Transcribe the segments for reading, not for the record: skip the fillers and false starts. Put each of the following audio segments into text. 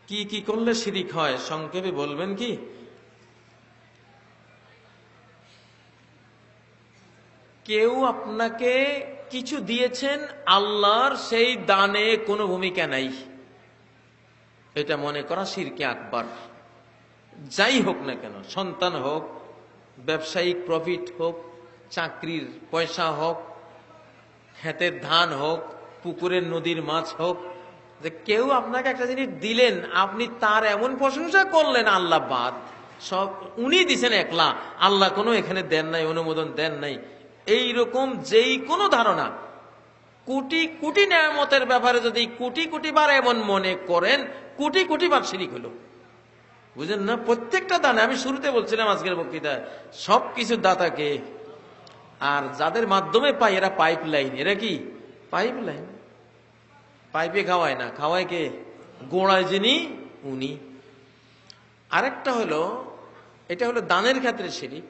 কি কি করলে শিরিক হয় সংক্ষেপে বলবেন কি? কেউ আপনাকে কিছু দিয়েছেন, আল্লাহর সেই দানে কোনো ভূমিকা নাই, এটা মনে করা শিরকে আকবার। যাই হোক না কেন, সন্তান হোক, ব্যবসায়িক প্রফিট হোক, চাকরির পয়সা হোক, ক্ষেতের ধান হোক, পুকুরের নদীর মাছ হোক, যে কেউ আপনাকে একটা জিনিস দিলেন, আপনি তার এমন প্রশংসা করলেন আল্লাহ বাদ, সব উনি দিছেন একলা, আল্লাহ কোনো এখানে দেন নাই, অনুমোদন দেন নাই, এইরকম যেই কোনো ধারণা, কোটি কোটি নেয়ামতের ব্যাপারে যদি কোটি কোটি বার এমন মনে করেন, কোটি কোটি বার শিরিক হলো। বুঝেন না? প্রত্যেকটা দানে, আমি শুরুতে বলছিলাম আজকের বক্তৃতায়, সবকিছু দাতাকে, আর যাদের মাধ্যমে পাই এরা পাইপ লাইন। এরা কি পাইপ লাইন? পাইপে খাওয়ায় না, খাওয়ায় কে? গোড়ায় যিনি, উনি। আরেকটা হলো, এটা হলো দানের ক্ষেত্রে শিরিক।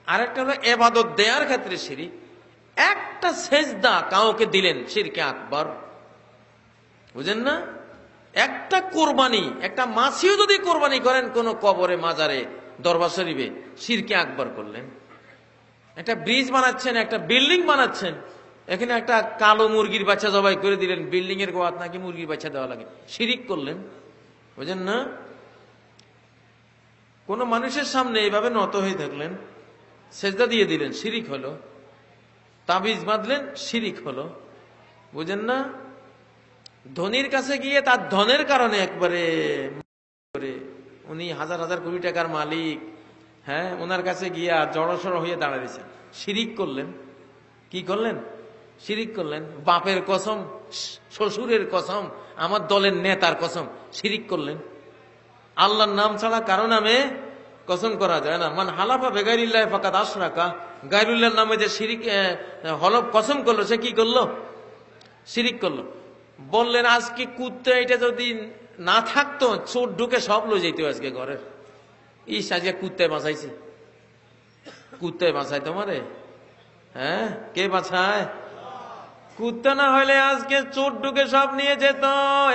আরেকটা হলো ইবাদত দেওয়ার ক্ষেত্রে শিরিক। একটা সেজদা কাউকে দিলেন, শিরকে আকবার। বুঝেন না? একটা কোরবানি, একটা মাছিও যদি কোরবানি করেন কোন কবরে, মাজারে, দরবার শরীফে, শিরকে আকবার করলেন। একটা ব্রিজ বানাচ্ছেন, একটা বিল্ডিং বানাচ্ছেন, এখানে একটা কালো মুরগির বাচ্চা জবাই করে দিলেন, বিল্ডিং এর গোয়াত নাকি মুরগির বাচ্চা দেওয়া লাগে, শিরিক করলেন। বুঝেন না? কোন মানুষের সামনে এইভাবে নত হয়ে থাকলেন, সেজদা দিয়ে দিলেন, শিরিক হলো। তাবিজ বাঁধলেন, শিরিক হলো। বুঝেন না? ধনীর কাছে গিয়ে তার ধনের কারণে একবারে উনি হাজার হাজার কোটি টাকার মালিক, হ্যাঁ, ওনার কাছে গিয়া জড়সড় হয়ে দাঁড়াইছেন, শিরিক করলেন। কি করলেন? শিরিক করলেন। বাপের কসম, শ্বশুরের কসম, আমার দলের নেতার কসম, শিরিক করলেন। আল্লাহর নাম ছাড়া কারো নামে কসম করা যায় না। মান হালাফা বেগাইরিল্লাহ ফাকাদ আশরাকা, গায়রুল্লাহর নামে যে শিরিক হলফ কসম করলো, সে কি করলো? শিরিক করলো। বললেন আজকে কুত্তে এটা যদি না থাকতো, চোর ঢুকে সব লই যেত আজকে ঘরের। ইস, আজকে কুত্তায় বাঁচাইছে। কুত্তায় বাঁচায় তোমারে? হ্যাঁ, কে বাঁচায়? কুত্তা না হইলে আজকে চোর ঢুকে সব নিয়ে যেত।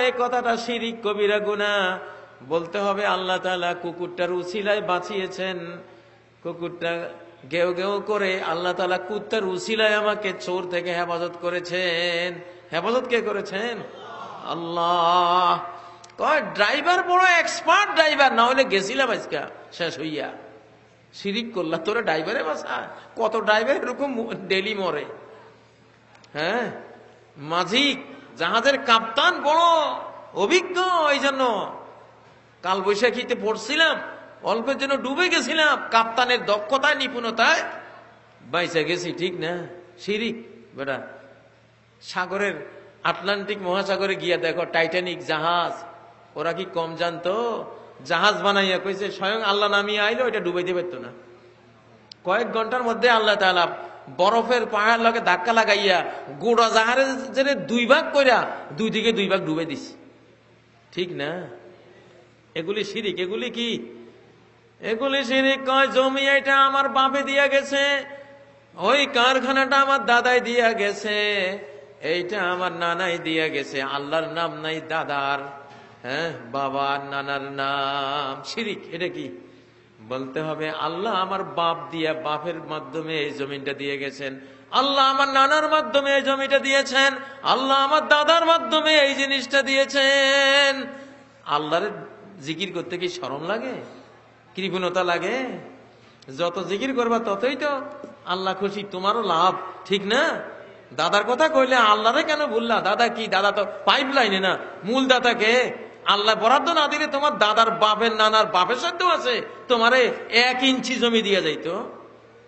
এই কথাটা শিরিক, কবিরা গুনাহ। বলতে হবে আল্লাহ তাআলা কুকুরটার উসিলায় বাঁচিয়েছেন। কুকুরটা গেও গেও করে আল্লাহ তাআলা কুত্তার উসিলায় আমাকে চোর থেকে হেফাজত করেছেন। হেফাজত কে করেছেন? আল্লাহ। কয় ড্রাইভার বড় এক্সপার্ট ড্রাইভার, না হলে গেছিলাম আজকে শেষ হইয়া। শিরিক করলা, তোরা ড্রাইভারে বাসা? কত ড্রাইভার এরকম ডেলি মরে। হ্যাঁ, মাঝি, জাহাজের কাপ্তান বড় অভিজ্ঞ। এই জন্য কাল বৈশাখীতে পড়ছিলাম, অল্পের জন্য ডুবে গেছিলাম, কাপ্তানের দক্ষতায়, নিপুণতায় বাইসা গেছি। ঠিক না? শিরিক বেটা। সাগরের আটলান্টিক মহাসাগরে গিয়া দেখো টাইটানিক জাহাজ, ওরা কি কম জানতো? জাহাজ বানাইয়া কইছে স্বয়ং আল্লাহ নামিয়ে আইলো, এটা ডুবাইতে পারতো না। কয়েক ঘন্টার মধ্যে আল্লাহ তাআলা বরফের পাহাড় লগে ধাক্কা লাগাইয়া গোড়া জাহাজের 2 ভাগ কইরা 2 দিকে 2 ভাগ ডুবে দিছে। ঠিক না? এগুলি শিরিক। এগুলি কি? এগুলি শিরিক। কয় জমি এটা আমার বাপে দিয়া গেছে, ওই কারখানাটা আমার দাদাই দিয়া গেছে, এইটা আমার নানাই দিয়া গেছে। আল্লাহর নাম নাই দাদার, হ্যাঁ, বাবার নানার নাম। শিরিক। এটা কি? বলতে হবে আল্লাহ আমার বাপ দিয়া, বাপের মাধ্যমে এই জমিটা দিয়ে গেছেন, আল্লাহ আমার নানার মাধ্যমে এই জমিটা দিয়েছেন, আল্লাহ আমার দাদার মাধ্যমে এই জিনিসটা দিয়েছেন। আল্লাহর জিকির করতে কি শরম লাগে? কৃপণতা লাগে? যত জিকির করবা ততই তো আল্লাহ খুশি, তোমারও লাভ। ঠিক না? দাদার কথা কইলে আল্লাহরে কেন ভুললা? দাদা কি? দাদা তো পাইপ লাইনে না, মূল দাদাকে আল্লাহ বরাদ্দ না দিলে তোমার দাদার বাপের নানার বাপের সাধ্য আছে তোমারে 1 ইঞ্চি জমি দিয়ে যাইতো?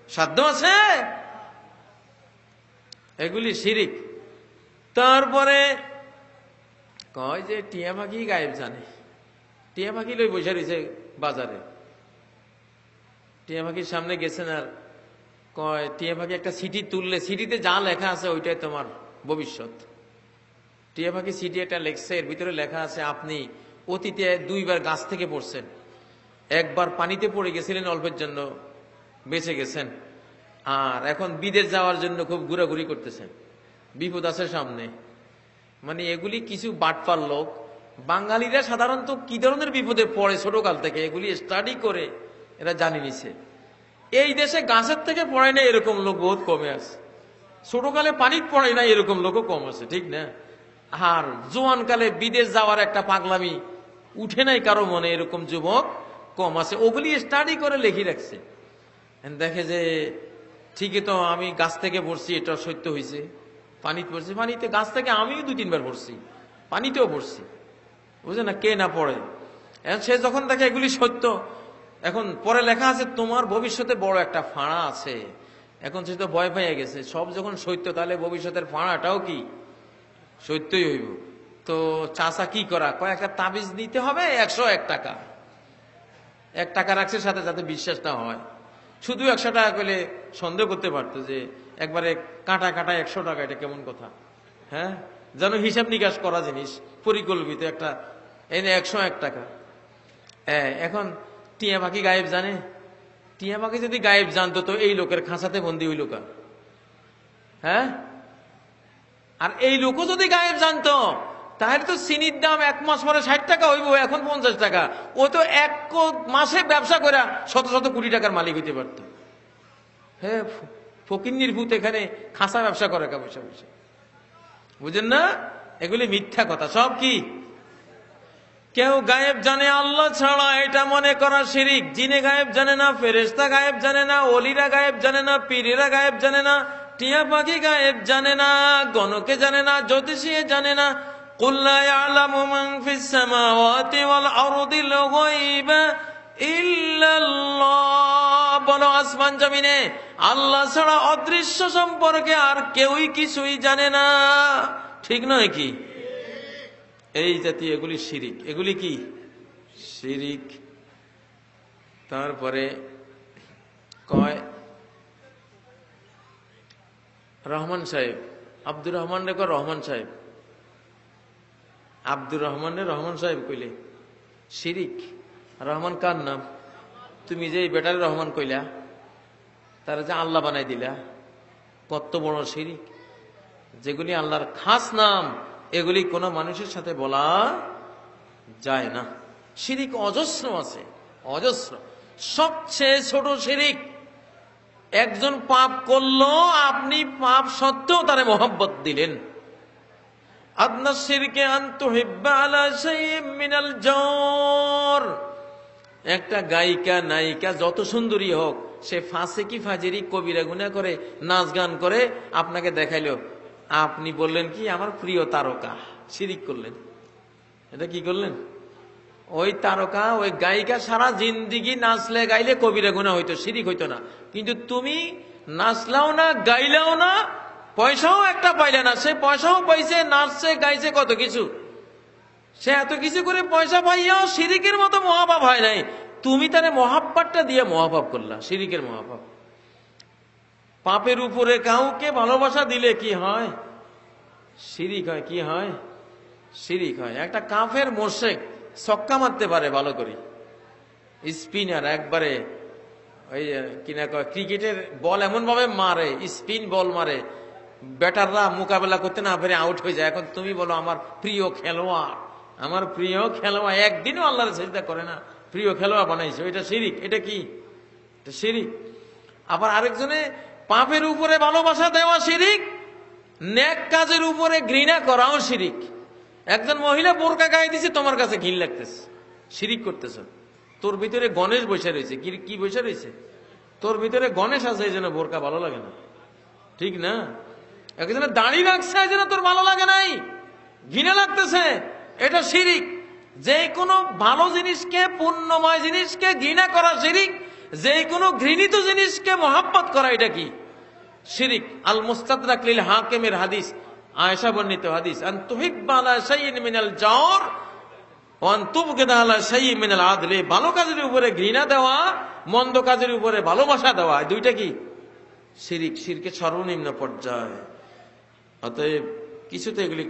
সাধ্য আছে? এগুলি শিরিক। তারপরে কয় যে টিয়া পাখি গায়েব জানে। টিয়া পাখি লই বসে রয়েছে বাজারে। টিয়া পাখির সামনে গেছেন, আর কয় টিয়া পাখি একটা সিটি তুললে, সিটিতে যা লেখা আছে ওইটাই তোমার ভবিষ্যৎ। টিয়া পাখি সিটি একটা লেখছে, এর ভিতরে লেখা আছে আপনি অতীতে 2 বার গাছ থেকে পড়ছেন, একবার পানিতে পড়ে গেছিলেন, অল্পের জন্য বেঁচে গেছেন, আর এখন বিদেশ যাওয়ার জন্য খুব ঘোরাঘুরি করতেছেন, বিপদ আছে সামনে। মানে এগুলি কিছু বাটপার লোক বাঙালিরা সাধারণত কি ধরনের বিপদে পড়ে ছোটকাল থেকে এগুলি স্টাডি করে এরা জানি নিছে। এই দেশে গাছের থেকে পড়ে না এরকম লোক বহুত কমে আছে, ছোটকালে পানি পড়ে না এরকম লোকও কম আছে, ঠিক না? আর জোয়ানকালে বিদেশ যাওয়ার একটা পাগলামি উঠে নাই কারো মনে, এরকম যুবক কম আছে। ওগুলি স্টাডি করে লিখে রাখছে। দেখে যে ঠিকই তো আমি গাছ থেকে পড়ছি, এটা সত্য হয়েছে। পানিতে পড়ছি, পানিতে গাছ থেকে আমিও 2-3 বার পড়ছি, পানিতেও পড়ছি, বুঝে না? কে না পড়ে? সে যখন দেখে এগুলি সত্য, এখন পরে লেখা আছে তোমার ভবিষ্যতে বড় একটা ফাঁড়া আছে। এখন সে তো ভয় পেয়ে গেছে, সব যখন সত্য তাহলে ভবিষ্যতের ফাঁড়াটাও কি সত্যই হইব। তো চাচা কি করা, কয়েকটা তাবিজ নিতে হবে, 101 টাকা। 1 টাকা রাখছে সাথে, যাতে বিশ্বাস না হয়। শুধু 100 টাকা করলে সন্দেহ করতে পারতো যে একবারে কাটা কাটা 100 টাকা, এটা কেমন কথা? হ্যাঁ, যেন হিসাব নিকাশ করা জিনিস, পরিকল্পিত একটা। এনে 101 টাকা। এখন টিয়া পাখি গায়েব জানে? টিয়া পাখি যদি গায়েব জানতো তো এই লোকের খাঁচাতে বন্দি হইল কা? হ্যাঁ, আর এই লোকও যদি গায়েব জানতো তাহলে তো চিনির দাম 1 মাস পরে 60 টাকা হইব, এখন 50 টাকা। ও তো 1 মাসে ব্যবসা করে শত শত কোটি টাকার মালিক হইতে পারত। হ্যাঁ, ফকিন্নির ভূত এখানে খাসা ব্যবসা করে পয়সা পয়সা, বুঝেন না? এগুলি মিথ্যা কথা সব। কি কেউ গায়েব জানে আল্লাহ ছাড়া, এটা মনে করা শিরিক। জিনে গায়েব জানে না, ফেরেশতা গায়েব জানে না, ওলিরা গায়েব জানে না, পীরেরা গায়েব জানে না, টিয়া পাখি গায়েব জানে না, গণকে জানে না, জ্যোতিষী জানে না। কুল লা ইয়ালামু মান ফিস সামাওয়াতি ওয়াল আরদিল গায়বা ইল্লাল্লাহ। বলো, আসমান জমিনে আল্লাহ ছাড়া অদৃশ্য সম্পর্কে আর কেউই কিছুই জানে না, ঠিক নয় কি? এই জাতীয় এগুলি শিরিক। এগুলি কি শিরিক? তারপরে কয় রহমান সাহেব, আব্দুর রহমান রে কয় রহমান সাহেব, আব্দুর রহমান রে রহমান সাহেব কইলে শিরিক। রহমান কার নাম? তুমি যে বেটারে রহমান কইলা, তারা যে আল্লাহ বানাই দিলা, কত বড় শিরিক। যেগুলি আল্লাহর খাস নাম এগুলি কোনো মানুষের সাথে বলা যায় না। শিরিক অজস্র আছে, অজস্র। সবচেয়ে ছোট শিরিক, একজন পাপ করলো, আপনি পাপ সত্ত্বেও তারে মহব্বত দিলেন। আদনা শিরকে আন তুহিব্বা আলা শাইইন মিনাল জাওর। একটা গায়িকা নায়িকা যত সুন্দরী হোক, সে ফাসিকি ফাজিরি কবিরা গুনাহ করে, নাচ গান করে, আপনাকে দেখাইলো, আপনি বললেন কি আমার প্রিয় তারকা, শিরিক করলেন। এটা কি করলেন? ওই তারকা, ওই গায়িকা সারা জিন্দিগি নাচলে গাইলে কবিরা গুনাহ হইতো, শিরিক হইতো না। কিন্তু তুমি নাচলাও না, গাইলাও না, পয়সাও একটা পাইলে না। সে পয়সাও পাইছে, নাচছে, গাইছে, কত কিছু। সে এত কিছু করে পয়সা পাইয়াও শিরিকের মতো মহাপাপ হয় নাই। তুমি তারে মহাপাপটা দিয়ে মহাপাপ করলা, শিরিকের মহাপাপ। পাপের উপরে কাউকে ভালোবাসা দিলে কি হয়? শিরিক হয়। কি হয়? শিরিক হয়। একটা কাফের মোশেক ছক্কা মারতে পারে ভালো করে, স্পিনার একবারে, ওই কিনা কয় ক্রিকেটের বল এমন ভাবে মারে, স্পিন বল মারে, ব্যাটাররা মোকাবেলা করতে না পেরে আউট হয়ে যায়। এখন তুমি বলো আমার প্রিয় খেলোয়াড়, আমার প্রিয় খেলোয়াড়, একদিনও আল্লাহর সিজদা করে না, প্রিয় খেলোয়াড় বানাইছে, এটা শিরিক। এটা কি? এটা শিরিক। আবার আরেকজনে পাপের উপরে ভালোবাসা দেওয়া শিরিক, নেক কাজের উপরে ঘৃণা করাও শিরিক। একজন মহিলা বোরকা গায়ে দিছে, তোমার কাছে ঘৃণ লাগতেছে, শিরিক করতেছ। তোর ভিতরে গণেশ বসে রয়েছে। কি বসে রয়েছে? তোর ভিতরে গণেশ আছে, এই জন্য বোরকা ভালো লাগে না, ঠিক না? একজনে দাড়ি রাখছে, এই জন্য তোর ভালো লাগে নাই, ঘৃণা লাগতেছে, এটা শিরিক। যে কোনো ভালো জিনিসকে, পুণ্যময় জিনিসকে ঘৃণা করা শিরিক। যে কোনো ঘৃণিত জিনিসকে মহাব্বত করা, এটা কি? শিরিক। আল মুস্তাদরাক লিল হাকিমের হাদিস, আয়েশা বর্ণিত হাদিস, আন তুহিব্বা আলা শাইইন মিনাল জাওর ওয়া আন তুবগিদা আলা শাইইন মিনাল আদলি। ভালো কাজের উপরে ঘৃণা দেওয়া, মন্দ কাজের উপরে ভালোবাসা দেওয়া, দুইটা কি? শিরিক। শিরকের সর্বনিম্ন পর্যায়। অতএব কিছুতে এগুলি